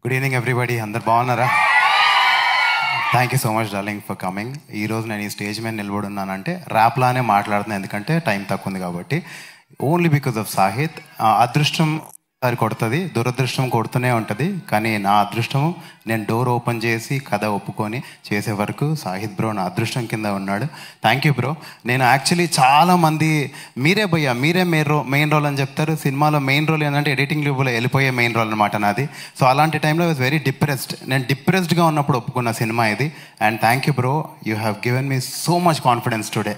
Good evening everybody, అందరు బాగున్నారా? Thank you so much darling for coming. ఈరోజు నేను ఈ స్టేజ్ మీద నిలబడున్నానంటే ర్యాప్లానే మాట్లాడుతున్నాను, ఎందుకంటే టైం తక్కువ ఉంది కాబట్టి. Only because of Sahith. అదృష్టం సారి కొడుతుంది, దురదృష్టం కొడుతూనే ఉంటుంది. కానీ నా అదృష్టము, నేను డోర్ ఓపెన్ చేసి కథ ఒప్పుకొని చేసే వరకు సాహిత్ బ్రో నా అదృష్టం కింద ఉన్నాడు. Thank you bro. నేను యాక్చువల్లీ చాలామంది మీరే భయ్యా, మీరే మెయిన్ రోల్ అని చెప్తారు. సినిమాలో మెయిన్ రోల్ ఏంటంటే ఎడిటింగ్ లూబులో వెళ్ళిపోయే మెయిన్ రోల్ అనమాట నాది. సో అలాంటి టైంలో వాజ్ వెరీ డిప్రెస్డ్. నేను డిప్రెస్డ్గా ఉన్నప్పుడు ఒప్పుకున్న సినిమా ఇది. And thank you bro, you have given me so much confidence today.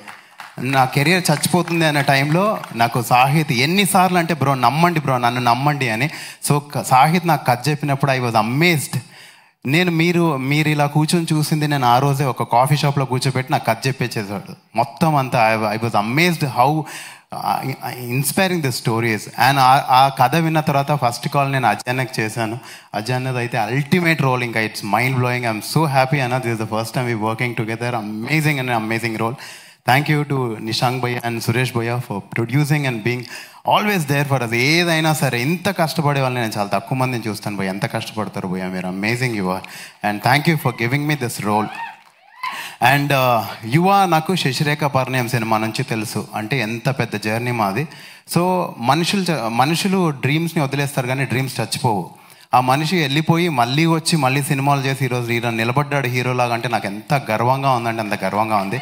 నా కెరియర్ చచ్చిపోతుంది అనే టైంలో నాకు సాహిత్ ఎన్నిసార్లు అంటే బ్రో నమ్మండి బ్రో, నన్ను నమ్మండి అని. సో సాహిత్ నాకు కథ చెప్పినప్పుడు ఐ వాజ్ అమేజ్డ్. నేను మీరు ఇలా కూర్చొని చూసింది నేను ఆ రోజే ఒక కాఫీ షాప్లో కూర్చోబెట్టి నాకు కథ చెప్పేసేసాడు మొత్తం అంతా. I was amazed how inspiring the stories. And ఆ కథ విన్న తర్వాత ఫస్ట్ కాల్ నేను అజయన్నకి చేశాను. అజయన్నది అయితే అల్టిమేట్ రోల్, ఇంకా it's mind blowing. I'm so happy అన్న, this is the first time we working together. Amazing and amazing role. Thank you to Nishang Bhaiya and Suresh Bhaiya for producing and being always there for us. ఏదైనా సరే ఇంత కష్టపడే వాళ్ళని నేను చాలా తక్కువ మందిని చూస్తాను భయ్య. ఎంత కష్టపడతారు భయ్య మీరు, amazing you are. And thank you for giving me this role. And Yuva నాకు శశిరేఖ పరిణయం సినిమా నుంచి తెలుసు, అంటే ఎంత పెద్ద జర్నీ మాది. సో మనుషులు డ్రీమ్స్ని వదిలేస్తారు కానీ డ్రీమ్స్ చచ్చిపోవు. ఆ మనిషి వెళ్ళిపోయి మళ్ళీ వచ్చి మళ్ళీ సినిమాలు చేసి ఈరోజు నిలబడ్డాడు హీరోలాగా, అంటే నాకు ఎంత గర్వంగా ఉందంటే అంత గర్వంగా ఉంది.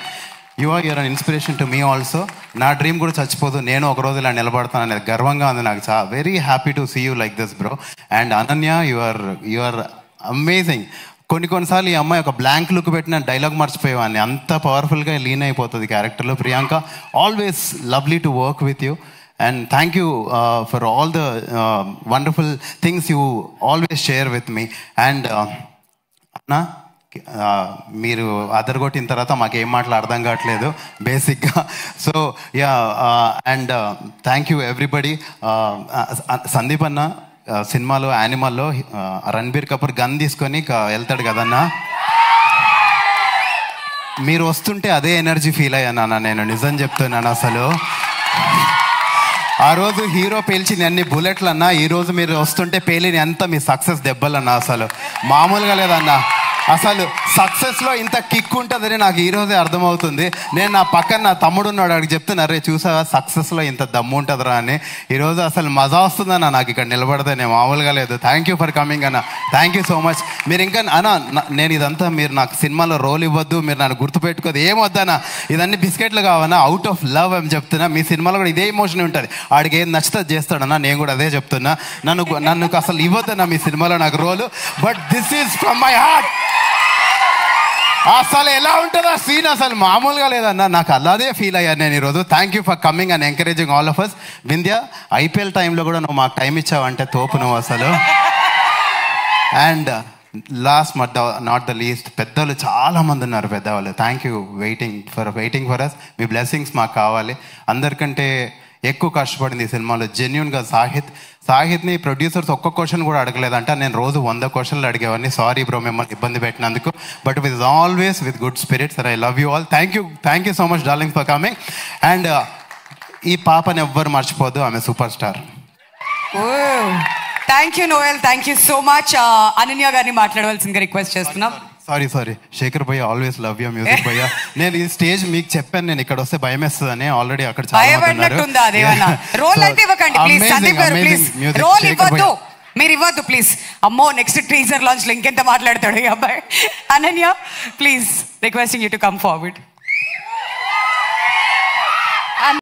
You are an inspiration to me also. నా డ్రీమ్ కూడా చచ్చిపోదు, నేను ఒకరోజు ఇలా నిలబడతాను అనేది గర్వంగా ఉంది నాకు. Very happy to see you like this bro. And Ananya, you are amazing. కొన్నిసార్లు ఈ అమ్మాయి ఒక బ్లాంక్ లుక్ పెట్టిన డైలాగ్ మర్చిపోయేవాడిని, అంత పవర్ఫుల్గా లీన్ అయిపోతుంది క్యారెక్టర్లో. Priyanka, always lovely to work with you. And thank you for all the wonderful things you always share with me. And అన్నా, మీరు అదరగొట్టిన తర్వాత మాకేం మాటలు అర్థం కావట్లేదు బేసిక్గా. So yeah, and thank you everybody. Sandeep అన్న సినిమాలో యానిమల్లో రణబీర్ కపూర్ గన్ తీసుకొని వెళ్తాడు కదన్నా, మీరు వస్తుంటే అదే ఎనర్జీ ఫీల్ అయ్యాను నేను, నిజం చెప్తున్నాను. అసలు ఆ రోజు హీరో పేల్చింది అన్ని బుల్లెట్లు అన్నా, ఈరోజు మీరు వస్తుంటే పేలిని ఎంత మీ సక్సెస్ దెబ్బలన్నా, అసలు మామూలుగా లేదన్నా. అసలు సక్సెస్లో ఇంత కిక్ ఉంటుందని నాకు ఈరోజే అర్థమవుతుంది. నేను నా పక్కన నా తమ్ముడు ఉన్నాడు, అడిగి చెప్తున్నా, రే చూసావా సక్సెస్లో ఇంత దమ్ము ఉంటుందిరా అని. ఈరోజు అసలు మజా వస్తుందన్న నాకు ఇక్కడ నిలబడితేనే, మామూలుగా లేదు. థ్యాంక్ యూ ఫర్ కమింగ్ అన్న, థ్యాంక్ యూ సో మచ్. మీరు ఇంకా అన్న, నేను ఇదంతా మీరు నాకు సినిమాలో రోల్ ఇవ్వద్దు, మీరు నన్ను గుర్తుపెట్టుకోదు, ఏమొద్దన్నా, ఇదన్నీ బిస్కెట్లు కావన్నా, అవుట్ ఆఫ్ లవ్ అని చెప్తున్నా. మీ సినిమాలో కూడా ఇదే ఎమోషన్ ఉంటుంది, ఆడికి ఏం నచ్చితే చేస్తాడన్నా, నేను కూడా అదే చెప్తున్నా. నన్ను అసలు ఇవ్వద్దన్నా మీ సినిమాలో నాకు role, but this is from my heart. అసలు ఎలా ఉంటుందో సీన్ అసలు మామూలుగా లేదన్నా, నాకు అలాగే ఫీల్ అయ్యాను నేను ఈరోజు. Thank you for coming and encouraging all of us. Vindhya, IPL టైంలో కూడా నువ్వు మాకు టైం ఇచ్చావంటే తోపు నువ్వు అసలు. And last but not the least, పెద్దలు చాలామంది ఉన్నారు పెద్దవాళ్ళు. Thank you waiting for us. మీ బ్లెస్సింగ్స్ మాకు కావాలి. అందరికంటే ఎక్కువ కష్టపడింది ఈ సినిమాలో జెన్యున్గా సాహిత్ని ప్రొడ్యూసర్స్ ఒక్క క్వశ్చన్ కూడా అడగలేదంట. నేను రోజు 100 క్వశ్చన్లు అడిగేవాడిని. సారీ బ్రో మిమ్మల్ని ఇబ్బంది పెట్టినందుకు, but with always with good spirits. I love you all. Thank you so much darling for coming. And ఈ పాపని ఎవ్వరు మర్చిపోదు, ఆమె super star. Thank you Noel, thank you so much. Ananya గారిని మాట్లాడవలసిందిగా రిక్వెస్ట్ చేస్తున్నాం. సారీ శేఖర్ భయ్య, ఆల్వేస్ లవ్ యూ మ్యూజిక్ భయ్య. నేను ఈ స్టేజ్ మీకు చెప్పాను, నేను ఇక్కడ వస్తే భయం వేస్తుందని. ఆల్రెడీ అక్కడ మీరు ఇవ్వద్దు ప్లీజ్. అమ్మో, నెక్స్ట్ టీజర్ లాంచ్ లో ఇంకెంత మాట్లాడతాడు ఈ అబ్బాయి. Ananya, please requesting you to come forward.